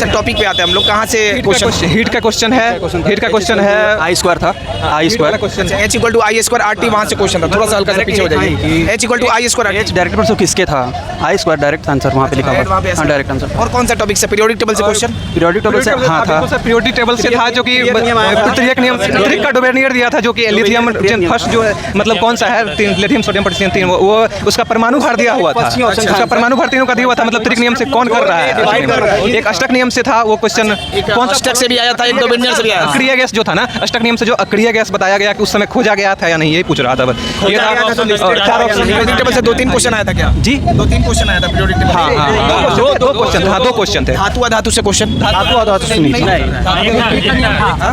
से टॉपिक पे आते हैं हम लोग, कहाँ से क्वेश्चन? हीट का क्वेश्चन है, हीट का क्वेश्चन है, आई स्क्वायर था, I square question H equal to I square R T, वहाँ से क्वेश्चन था, थोड़ा सा हल्का सा पीछे हो जाएगी। H equal to I square H direct पर किसके था, आई स्क्वायर डायरेक्ट आंसर वहाँ पे लिखा हुआ है, डायरेक्ट आंसर। और कौन सा टॉपिक से? पीरियोडिक टेबल से क्वेश्चन? पीरियोडिक टेबल से हाँ था, पीरियोडिक टेबल से था, जो कि तृतीयक नियम का डोमेनियर दिया था, जो कि लिथियम फर्स्ट जो मतलब कौन सा है, लिथियम सोडियम पोटेशियम 3, वो उसका परमाणु भार दिया हुआ था, उसका परमाणु भार तीनों का दिया हुआ था, मतलब त्रिक नियम से कौन कर रहा है। एक अष्टक नियम से था वो क्वेश्चन, कौन सा अष्टक से भी आया था, एक डोमेनियर से भी आया था। अक्रिय गैस जो था ना, अष्टक नियम से जो अक्रिय गैस बताया गया कि उस समय खोजा गया था या नहीं, यही पूछ रहा था बस। ये चार ऑप्शन। पीरियोडिक टेबल से 2-3 क्वेश्चन आया था क्या जी, 2-3 क्वेश्चन आया था पीरियोडिक टेबल। हाँ, दो क्वेश्चन था, 2 क्वेश्चन थे। धातु अधातु से क्वेश्चन?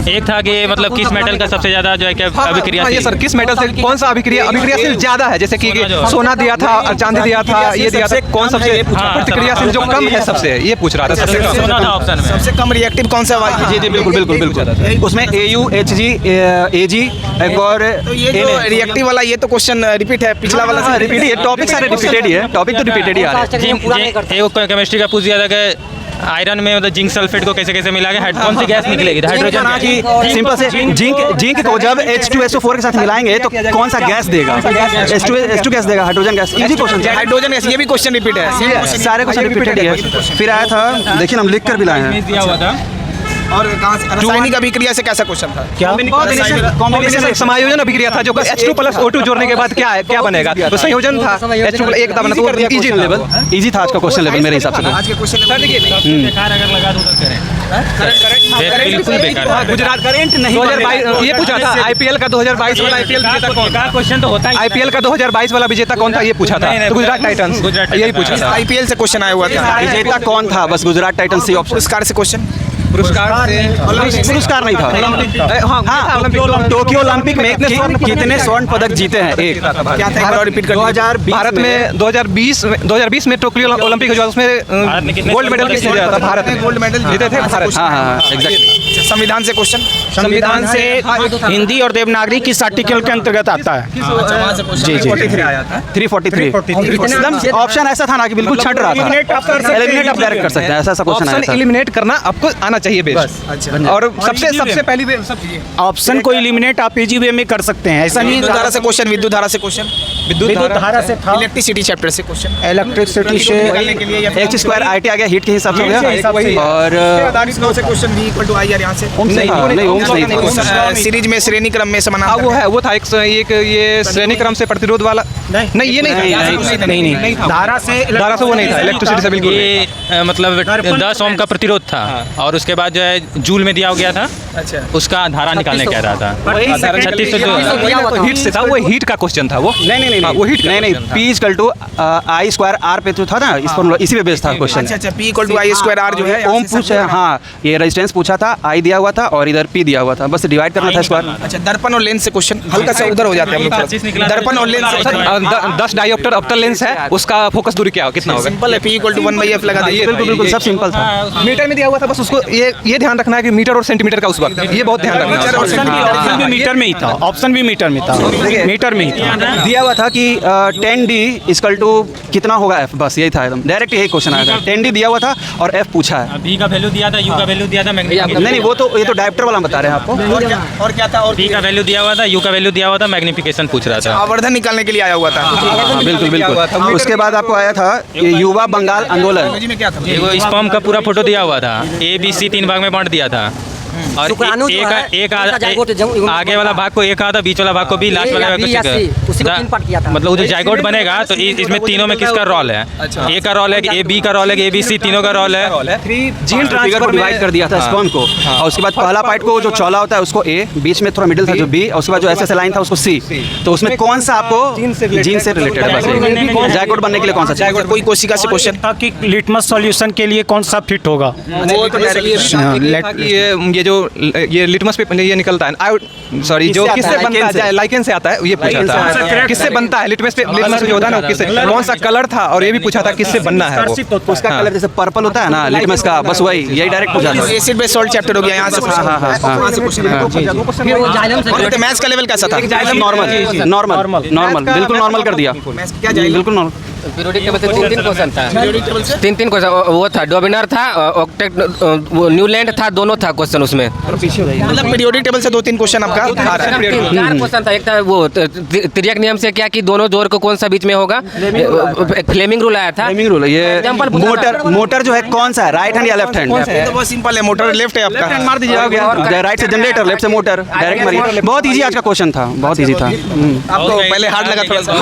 एक था कि मतलब किस मेटल का सबसे ज्यादा जो है कि अभिक्रियाशील। ये सर, किस मेटल से कौन सा अभिक्रियाशील ज्यादा है, जैसे कि सोना दिया था, चांदी दिया था, ये दिया था, कौन सबसे प्रतिक्रियाशील जो कम है सबसे, ये पूछ रहा था। सबसे कम सोना था ऑप्शन में। सबसे कम रिएक्टिव कौन सा है? जी जी बिल्कुल बिल्कुल बिल्कुल, उसमें AU HG AG एक और तो ये जो रिएक्टिव वाला, ये तो क्वेश्चन रिपीट है, पिछला वाला रिपीट ही है, टॉपिक सारे रिपीटेड ही है, टॉपिक तो रिपीटेड ही आ रहे हैं। एक केमिस्ट्री का पूछ दिया था कि आयरन में मतलब जिंक सल्फेट को कैसे कैसे मिला के कौन सी गैस निकलेगी, हाइड्रोजन कि सिंपल से जिंक को जब H2SO4 के साथ मिलाएंगे तो कौन सा गैस देगा, H2 गैस देगा, hydrogen gas. Easy question, hydrogen gas, ये भी क्वेश्चन रिपीट है, सारे क्वेश्चन रिपीटेड है। फिर आया था, देखिए हम लिख कर भी लाए हैं, दिया हुआ था। और कहाँ से रासायनिक अभिक्रिया से कैसा क्वेश्चन था? कॉम्बिनेशन समायोजन अभिक्रिया था, जो H2 प्लस O2 जोड़ने के बाद क्या बनेगा, तो संयोजन था, H2 एक था बना, तो इजी लेवल, इजी था आज का क्वेश्चन लेवल मेरे हिसाब से। आज के क्वेश्चन बेकार अगर लगा दूं तो करें, बिल्कुल बेकार। गुजरात करंट नहीं 2022 ये पूछा था, IPL का 2022 वाला IPL विजेता कौन था? क्वेश्चन तो होता है। IPL का 2022 वाला विजेता कौन था, ये पूछा था, तो गुजरात टाइटंस, यही पूछा था। IPL से क्वेश्चन आया हुआ था, विजेता कौन था, बस गुजरात टाइटन्स सी ऑप्शन। पुरस्कार से क्वेश्चन? पुरस्कार पुरस्कार नहीं था। हाँ, टोक्यो ओलंपिक में कितने स्वर्ण पदक जीते हैं? एक क्या था, रिपीट कर? 2020 भारत में 2020 में टोक्यो ओलंपिक हुआ, उसमें गोल्ड मेडल किसने जीता था? भारत में गोल्ड मेडल जीते थे भारत। हाँ एग्जैक्टली। संविधान से क्वेश्चन? संविधान से हिंदी और देवनागरी किस आर्टिकल के अंतर्गत आता है? जी जी 343 एकदम ऑप्शन ऐसा था ना कि बिल्कुल छट रहा था, एलिमिनेट आप डायरेक्ट कर सकते हैं, ऐसा क्वेश्चन आया था। एलिमिनेट करना आपको आना चाहिए बेस। और सबसे पहली ऑप्शन को एलिमिनेट आप इजी वे में कर सकते हैं, ऐसा नहीं। विद्युत धारा से क्वेश्चन? विद्युत धारा से क्वेश्चन? विद्युत धारा से था, इलेक्ट्रिसिटी चैप्टर से क्वेश्चन? इलेक्ट्रिसिटी से H स्क्वायर IT आ गया, हीट के हिसाब से हो गया। और से question V equal to IR यहाँ से ओम्स नहीं था, सीरीज में श्रेणी क्रम में समानांतर वो है, वो था एक ये श्रेणी क्रम से प्रतिरोध वाला, नहीं ये नहीं था, धारा से वो नहीं था, इलेक्ट्रिसिटी से बिल्कुल। ये मतलब 10 ओम का प्रतिरोध था, और उसके बाद जो है जूल में दिया गया था, अच्छा उसका धारा निकालने कह रहा था। 3600 हीट से था, वो हीट का क्वेश्चन था वो। नहीं वो हीट नहीं P equal to I square R पे तो था ना, इस फॉर्मूला इसी पे बेस्ड था क्वेश्चन। अच्छा P equal to I square R जो है ओम पूछा, हाँ ये रेजिस्टेंस पूछा था, I दिया हुआ था और इधर P दिया हुआ था, बस डिवाइड करना था स्क्वायर। अच्छा दर्पण और लेंस से क्वेश्चन, हल्का सा उधर हो जाते हैं हम लोग। दर्पण और लेंस से 10 डायोप्टर ऑप्टल लेंस है, उसका फोकस दूरी क्या कितना होगा? सिंपल है, P इक्वल टू 1/f लगा दीजिए। बिल्कुल सब सिंपल था। मीटर में दिया हुआ था, बस उसको ये ध्यान रखना है कि मीटर और सेंटीमीटर का उस वक्त ये बहुत ध्यान रखना है। ऑप्शन भी मीटर में ही था, ऑप्शन भी मीटर में था, मीटर में ही था। दिया हुआ था कि 10D इक्वल टू कितना होगा F, बस यही था एकदम डायरेक्ट यही क्वेश्चन आया था। 10D दिया हुआ था और F पूछा है। B का वैल्यू दिया था, U का वैल्यू दिया था, नहीं वो तो ये तो डायोप्टर वाला बता रहे हैं आपको। और क्या था? और B का वैल्यू दिया हुआ था, U का वैल्यू दिया हुआ था, मैग्निफिकेशन पूछ रहा था, आवर्धन निकालने के लिए आया हुआ था। बिल्कुल बिल्कुल। उसके बाद आपको आया था युवा बंगाल आंदोलन, में क्या था? वो स्पर्म का पूरा फोटो दिया हुआ था, ABC 3 भाग में बांट दिया था, और एक आगे वाला भाग को एक आधा, बीच वाला भाग को भी, लास्ट वाला भाग को मतलब वो जो जाइगोट बनेगा तो इसमें तीनों में किसका रोल है? A का रोल है, AB का रोल है, ABC तीनों का रोल है। जीन ट्रांसफर को डिवाइड कर दिया था स्पर्म को, और उसके बाद पहला पार्ट को जो चौला होता है उसको A, बीच में थोड़ा मिडिल था जो B, और उसके बाद जो SS लाइन था उसको C। तो उसमें कौन सा आपको जीन से रिलेटेड है? बस जाइगोट बनने के लिए कौन सा चाहिए? कोई कोशिका से क्वेश्चन था कि लिटमस सॉल्यूशन के लिए कौन सा फिट होगा? ये जो ये लिटमस पेपर ये निकलता है, सॉरी जो किससे बनता है, लाइकेन से आता है, ये पूछा था किससे बनता है लिटमस जो होता है ना, किससे, कौन सा कलर था, और ये भी पूछा था किससे बनना है वो। उसका कलर जैसे पर्पल होता है ना लिटमस का, बस वही यही डायरेक्ट पूछा था। एसिड बेस सॉल्ट चैप्टर हो गया यहाँ से। मैथ्स का लेवल कैसा था? नॉर्मल बिल्कुल नॉर्मल कर दिया, बिल्कुल नॉर्मल। पीरियोडिक टेबल से तीन क्वेश्चन था, तीन क्वेश्चन वो था, डोमिनर था, ऑक्टेट न्यूलैंड था, दोनों था क्वेश्चन उसमें। मतलब पीरियोडिक टेबल से 2-3 क्वेश्चन आपका आ रहा है। 4 क्वेश्चन था। एक था वो तिर्यक नियम से क्या कि दोनों जोड़ को कौन सा बीच में होगा, एक फ्लेमिंग रूल आया था। फ्लेमिंग रूल है ये। मोटर जो है कौन सा है, राइट हैंड या लेफ्ट हैंड? ये तो बहुत सिंपल है, मोटर लेफ्ट है आपका। मार दीजिए, राइट से जनरेटर, लेफ्ट से मोटर, डायरेक्ट मारिए। बहुत इजी आज का क्वेश्चन था, बहुत इजी था। आपको पहले हार्ड लगा थोड़ा सा?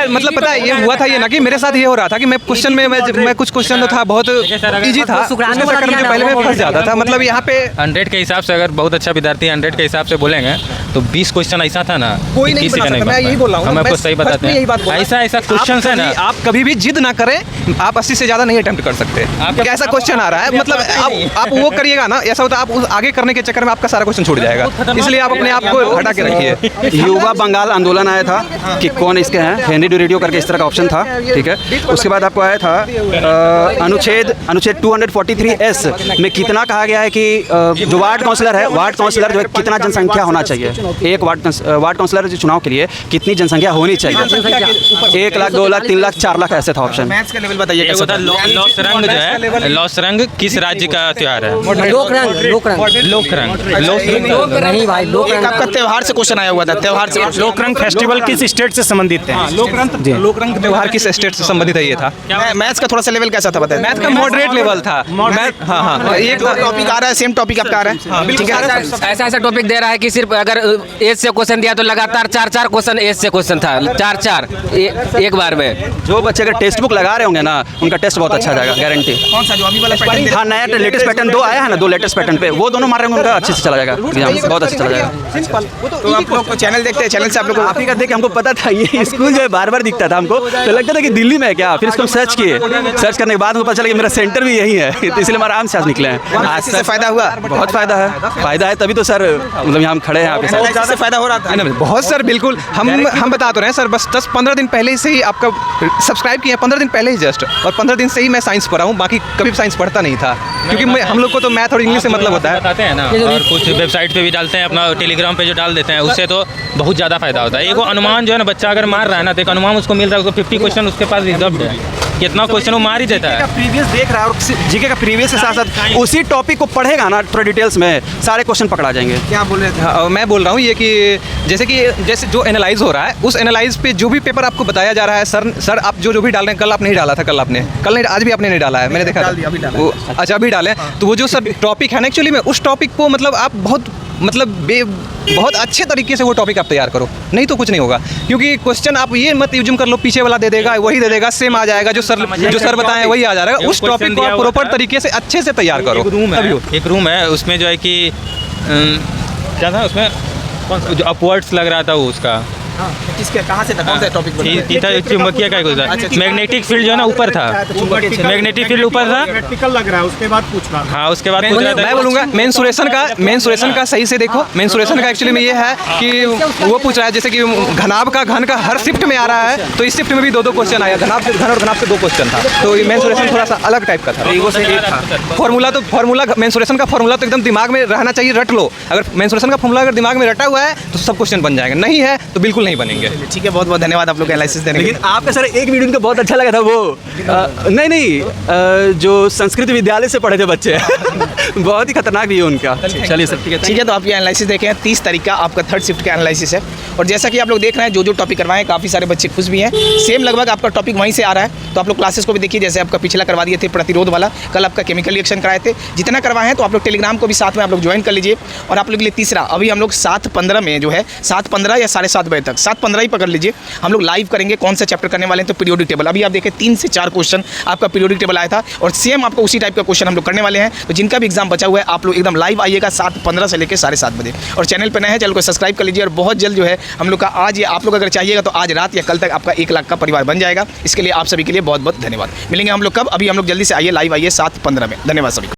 मतलब पता है ये हुआ था ये ना कि मेरे साथ ये हो रहा था कि मैं क्वेश्चन में मैं कुछ क्वेश्चन था बहुत इजी था, उसमें चक्कर में पहले मैं फंस जाता था। मतलब यहाँ पे 100 के हिसाब से अगर बहुत अच्छा विद्यार्थी 100 के हिसाब से बोलेंगे तो 20 क्वेश्चन ऐसा था ना कोई कि नहीं किसी बना का नहीं सकता। मैं बन यही बोल रहा हूँ, हम आपको मैं सही फर्स्ट बताते में यही बात बोल हैं। रहा हूँ। ऐसा क्वेश्चन है ना, आप कभी भी जिद ना करें, आप 80 से ज़्यादा नहीं अटेम्प्ट कर सकते। आपका ऐसा क्वेश्चन आ रहा है, मतलब आप वो करिएगा ना, ऐसा होता है आप आगे करने के चक्कर में आपका सारा क्वेश्चन छूट जाएगा। इसलिए आप अपने आप को हटा के रखिए। युवा बंगाल आंदोलन आया था कि कौन इसके हैं, हेनरी डोरेडियो करके इस तरह का ऑप्शन था, ठीक है। उसके बाद आपको आया था अनुच्छेद 243S में कितना कहा गया है कि जो वार्ड काउंसलर है, वार्ड काउंसलर जो है कितना जनसंख्या होना चाहिए, एक वार्ड काउंसलर जो चुनाव के लिए कितनी जनसंख्या होनी चाहिए। 1 लाख, 2 लाख, 3 लाख, 4 लाख ऐसे था ऑप्शन। मैथ्स का लेवल बताइए एक कैसा होता था? लॉसरंग जो है, लॉसरंग किस राज्य का त्योहार है? लोकरंग लोकरंग। नहीं भाई, एक लोकरंग आपका त्योहार से क्वेश्चन आया हुआ था, त्योहार से। लोकरंग फेस्टिवल किस स्टेट से संबंधित है? लोकरंग त्योहार किस स्टेट से संबंधित है ये था। मैथ्स का थोड़ा सा लेवल कैसा था बताइए? मैथ का मॉडरेट लेवल था। हाँ, एक टॉपिक आ रहा है, सेम टॉपिक आपका आ रहा है, ठीक है। ऐसा टॉपिक दे रहा है कि सिर्फ अगर एज से क्वेश्चन दिया तो लगातार 4 क्वेश्चन एज से क्वेश्चन था, 4 एक बार में। जो बच्चे अगर टेक्स्ट बुक लगा रहे होंगे ना, उनका टेस्ट बहुत अच्छा जाएगा, गारंटी। कौन सा जो अभी वाला पैटर्न? हाँ, नया लेटेस्ट पैटर्न 2 आया है ना, 2 लेटेस्ट पैटर्न पे वो दोनों मार रहे होंगे, उनका अच्छे से चला जाएगा एग्जाम, बहुत अच्छा चला जाएगा। तो आप लोग चैनल देखते हैं, चैनल से आप लोग आप ही का देख के हमको पता था ये स्कूल जो है बार दिखता था हमको, तो लगता था कि दिल्ली में है क्या। फिर इसको हम सर्च किए, सर्च करने के बाद हमको पता चला कि मेरा सेंटर भी यही है, तो इसलिए हम आराम से आज निकले हैं। आज से फायदा हुआ? बहुत फायदा है तभी तो सर मतलब यहाँ हम खड़े हैं आपके साथ। से फायदा हो रहा था? बहुत सर, बिल्कुल हम बता तो रहे हैं सर, बस 10-15 दिन पहले से ही आपका सब्सक्राइब किया, 15 दिन पहले ही जस्ट, और 15 दिन से ही मैं साइंस पढ़ा हूँ, बाकी कभी साइंस पढ़ता नहीं था, क्योंकि हम लोग को तो मैथ और इंग्लिश से मतलब होता है। बताते हैं ना, और कुछ वेबसाइट पे भी डालते हैं, अपना टेलीग्राम पे जो डाल देते हैं, उससे तो बहुत ज़्यादा फायदा होता है। एक वो अनुमान जो है ना, बच्चा अगर मार रहा है ना, तो एक अनुमान उसको मिल रहा है, उसको 50 क्वेश्चन उसके पास रिजर्व है, कितना क्वेश्चन वो मार ही देता है। प्रीवियस देख रहा है और जीके का प्रीवियस के साथ साथ उसी टॉपिक को पढ़ेगा ना थोड़ा डिटेल्स में, सारे क्वेश्चन पकड़ा जाएंगे। क्या बोल रहे थे? हाँ, मैं बोल रहा हूँ ये कि जैसे जो एनालाइज हो रहा है, उस एनालाइज पे जो भी पेपर आपको बताया जा रहा है, सर आप जो भी डाल रहे हैं, कल आप नहीं डाला था, कल नहीं, आज भी आपने नहीं डाला है, मैंने देखा था वो। अच्छा, अभी डाले, तो वो जो सब टॉपिक है ना, एक्चुअली में उस टॉपिक को मतलब आप बहुत अच्छे तरीके से वो टॉपिक आप तैयार करो, नहीं तो कुछ नहीं होगा। क्योंकि क्वेश्चन आप ये मत यूज कर लो, पीछे वाला दे देगा, वही दे देगा, सेम आ जाएगा, जो सर बताएं वही आ जाएगा। उस टॉपिक को आप प्रॉपर तरीके से अच्छे से तैयार करो। एक रूम है उसमें जो है कि क्या था उसमें, जो अपवर्ड्स लग रहा था वो उसका किसके, कहाँ से था, कौन सा टॉपिक? चुंबकीय का मैग्नेटिक फील्ड जो है ना ऊपर था, मैग्नेटिक फील्ड ऊपर था। प्रैक्टिकल लग रहा है, उसके बाद पूछ रहा। हाँ, उसके बाद पूछ रहा था। मैं बोलूँगा मेंसुरेशन का सही से देखो। मेंसुरेशन का एक्चुअली में ये है कि वो पूछ रहा है, जैसे कि घनाभ का घन का हर शिफ्ट में आ रहा है, तो इस शिफ्ट में भी 2 क्वेश्चन आया, घन और घनाभ से 2 क्वेश्चन था, तो ये मेंसुरेशन थोड़ा सा अलग टाइप का था। फॉर्मूला मेंसुरेशन का फॉर्मूला तो एकदम दिमाग में रहना चाहिए, रट लो। अगर मेंसुरेशन का फॉर्मूला अगर दिमाग में रटा हुआ है तो सब क्वेश्चन बन जाएंगे, नहीं है तो बिल्कुल नहीं बनेंगे। ठीक है, बहुत बहुत धन्यवाद आप लोग एनालिसिस देने के लिए। लेकिन आपका सर एक वीडियो उनका बहुत अच्छा लगा था, वो जो संस्कृत विद्यालय से पढ़े थे बच्चे बहुत ही खतरनाक भी है उनका। चलिए सर, ठीक है, तो आप ये एनालिसिस देखें, 30 तारीख का आपका 3rd शिफ्ट का एनालिसिस है, और जैसा कि आप लोग देख रहे हैं, जो टॉपिक करवाएं, काफ़ी सारे बच्चे खुश भी हैं। सेम लगभग आपका टॉपिक वहीं से आ रहा है, तो आप लोग क्लासेस को भी देखिए। जैसे आपका पिछला करवा दिए थे प्रतिरोध वाला, कल आपका केमिकल रिएक्शन कराए थे, जितना करवाए हैं, तो आप लोग टेलीग्राम को भी साथ में आप लोग ज्वाइन कर लीजिए। और आप लोग के लिए तीसरा, अभी हम लोग 7:15 में जो है 7:15 या 7:30 बजे तक, 7:15 ही पकड़ लीजिए, हम लोग लाइव करेंगे। कौन सा चैप्टर करने वाले हैं, तो पीरियोडिक टेबल। अभी आप देखें 3 से 4 क्वेश्चन आपका पीरियोडिक टेबल आया था, और सेम आपको उसी टाइप का क्वेश्चन हम लोग करने वाले हैं। तो जिनका भी एग्जाम बचा हुआ है, आप लोग एकदम लाइव आइएगा 7:15 से लेकर 7:30 बजे। और चैनल पर नए हैं, चैनल को सब्सक्राइब कर लीजिए। और बहुत जल्द जो है हम लोग का आज, आप लोग अगर चाहिएगा तो आज रात या कल तक आपका 1 लाख का परिवार बन जाएगा। इसके लिए आप सभी के लिए बहुत बहुत धन्यवाद। मिलेंगे हम लोग कब, अभी हम लोग जल्दी से आइए, लाइव आइए 7:15 में। धन्यवाद सभी को।